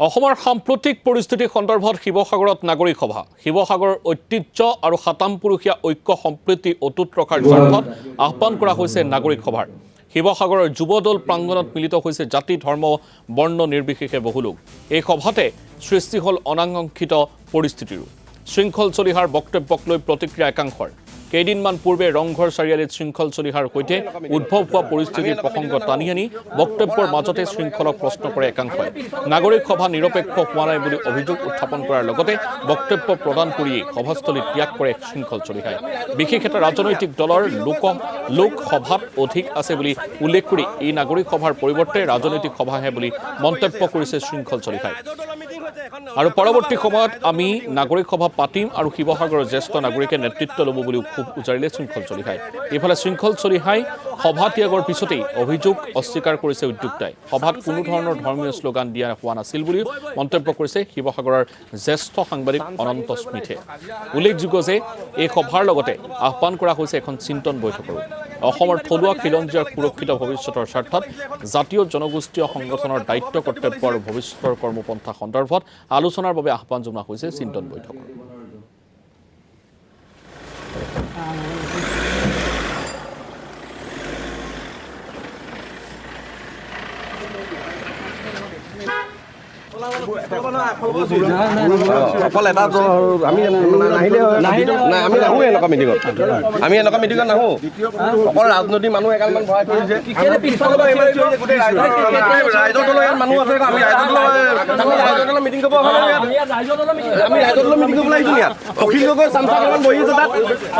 অসমৰ সাম্প্ৰতিক পৰিস্থিতি সন্দৰ্ভত শিৱসাগৰত নাগৰিক সভা শিৱসাগৰৰ ঐতিহ্য আৰু সাতামপুৰুষীয়া ঐক্য সম্প্ৰীতি অটুট ৰখাৰ স্বাৰ্থত আহ্বান কৰা হৈছে নাগৰিক সভাৰ শিৱসাগৰৰ যুৱদল প্ৰাংগণত মিলিত হৈছে জাতি ধৰ্ম বৰ্ণ নিৰ্বিশেষে বহু লোক এই সভাতে সৃষ্টি হ'ল অনাকাংক্ষিত পৰিস্থিতিৰো শৃংখল চলিহাৰ বক্তব্যক লৈ প্ৰতিক্ৰিয়া একাংশৰ কেইদিনমান পূৰ্বে ৰংঘৰ চাৰিআলিত শৃংখল চলিহাৰ সৈতে উদ্ভৱ হোৱা পৰিস্থিতিৰ প্ৰসংগ টানি আনি বক্তব্যৰ মাজতে শৃংখলক প্ৰশ্ন কৰে একাংশই নাগৰিক সভা নিৰপেক্ষ হোৱা নাই বুলি অভিযোগ উত্থাপন কৰাৰ লগতে বক্তব্য প্ৰদান কৰি সভাস্থলী ত্যাগ কৰে শৃংখল চলিহাই বিশেষ এটা ৰাজনৈতিক দলৰ লোকসভাত অধিক আছে বুলি উল্লেখ কৰি এই নাগৰিক সভাৰ পৰিৱৰ্তে ৰাজনৈতিক সভাহে বুলি মন্তব্য কৰিছে শৃংখল চলিহাই আৰু পৰৱৰ্তী সময়ত আমি নাগৰিক সভা পাতিম আৰু শিৱসাগৰৰ জ্যেষ্ঠ নাগৰিকে নেতৃত্ব ল'ব বুলি উজাৰিলে শৃংখল চলিহাই ইফালে শৃংখল চলিহাই সভা ত্যাগৰ পিছতেই অভিযোগ অস্বীকাৰ কৰিছে উদ্যোক্তাই সভাত কোনো ধৰণৰ ধৰ্মীয় শ্লোগান দিয়া হোৱা নাছিল বুলি মন্তব্য কৰিছে শিৱসাগৰৰ জ্যেষ্ঠ সাংবাদিক অনন্ত স্মিথে উল্লেখযোগ্য যে এই সভাৰ লগতে আহ্বান কৰা হৈছে এখন চিন্তন বৈঠকৰো অসমৰ থলুৱা খিলঞ্জীয়াৰ সুৰক্ষিত ভৱিষ্যতৰ স্বাৰ্থত জাতীয় জনগোষ্ঠীয় সংগঠনৰ দায়িত্ব কৰ্তব্য আৰু ভৱিষ্যতৰ কৰ্মপন্থা সন্দৰ্ভত আলোচনাৰ বাবে আহ্বান জনোৱা হৈছে চিন্তন বৈঠকৰ অকল এটা আমি নাহিলে আমি নাহো এনেকুৱা মিটিঙত আমি এনেকুৱা মিটিঙত নাহো অকল ৰাজনৈতিক মানুহ এগালমান ভৰাই কৰিছে ৰাইজৰ দলৰ ইয়াত মানুহ আছে আমি ৰাইজৰ দলৰ মিটিং কৰিব আমি ৰাইজৰ দলৰ মিটিং কৰিবলৈ আহিছো ইয়াত অখিল গগৈ চামচা কেইটামান বহি আছে তাত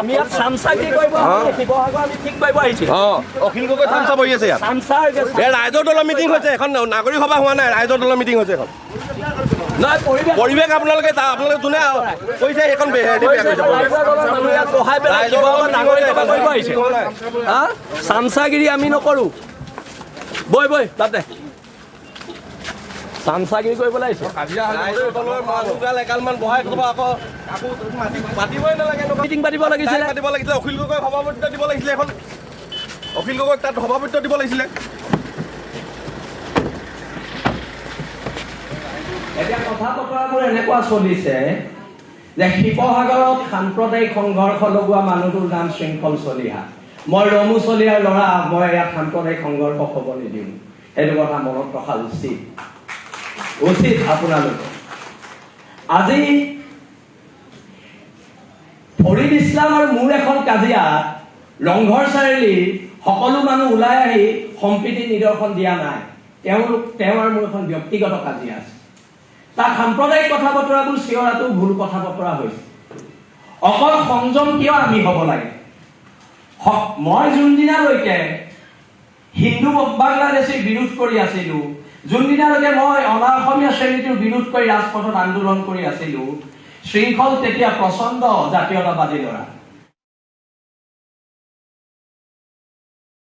আমি ইয়াত চামচা কি কৰিব শিৱসাগৰ আমি ঠিক কৰিব আহিছো অখিল গগৈ চামচা বহি আছে ইয়াত ৰাইজৰ দলৰ মিটিং হৈছে এখন নাগৰিক সভা হোৱা নাই ৰাইজৰ দলৰ মিটিং হৈছে এখন পৰিৱেশ আপোনালোকে যোনে কৈছে সেইখন চামচাগিৰি আমি নকৰো বৈ বৈ তাতে চামচাগিৰি কৰিবলৈ আহিছে এগালমান বহাই থব আকৌ পাতিবই নালাগে মিটিং পাতিব লাগিছিলে অখিল গগৈ সভাপতিত্ব দিব লাগিছিলে এখন অখিল গগৈক তাত সভাপতিত্ব দিব লাগিছিলে এতিয়া কথা বতৰাবোৰ এনেকুৱা চলিছে যে শিৱসাগৰত সাম্প্ৰদায়িক সংঘৰ্ষ লগোৱা মানুহটোৰ নাম শৃংখল চলিহা মই ৰমু চলিহাৰ ল'ৰা মই ইয়াত সাম্প্ৰদায়িক সংঘৰ্ষ হ'ব নিদিওঁ সেইটো কথা মনত ৰখা উচিত আপোনালোকে আজি ফৰিদ ইছলাম আৰু মোৰ এখন কাজিয়াত ৰংঘৰ চাৰিআলিৰ সকলো মানুহ ওলাই আহি সম্প্ৰীতি নিদৰ্শন দিয়া নাই তেওঁ আৰু মোৰ এখন ব্যক্তিগত কাজিয়া আছে তাক সাম্প্ৰদায়িক কথা বতৰাবোৰ চিঞৰাটো ভুল কথা বতৰা হৈছে অকল সংযম কিয় আমি হ'ব লাগে মই যোনদিনালৈকে হিন্দু বাংলাদেশীৰ বিৰোধ কৰি আছিলো যোনদিনালৈকে মই অনা অসমীয়া শ্ৰেণীটোৰ বিৰোধ কৰি ৰাজপথত আন্দোলন কৰি আছিলো শৃংখল তেতিয়া প্ৰচণ্ড জাতীয়তাবাদী ল'ৰা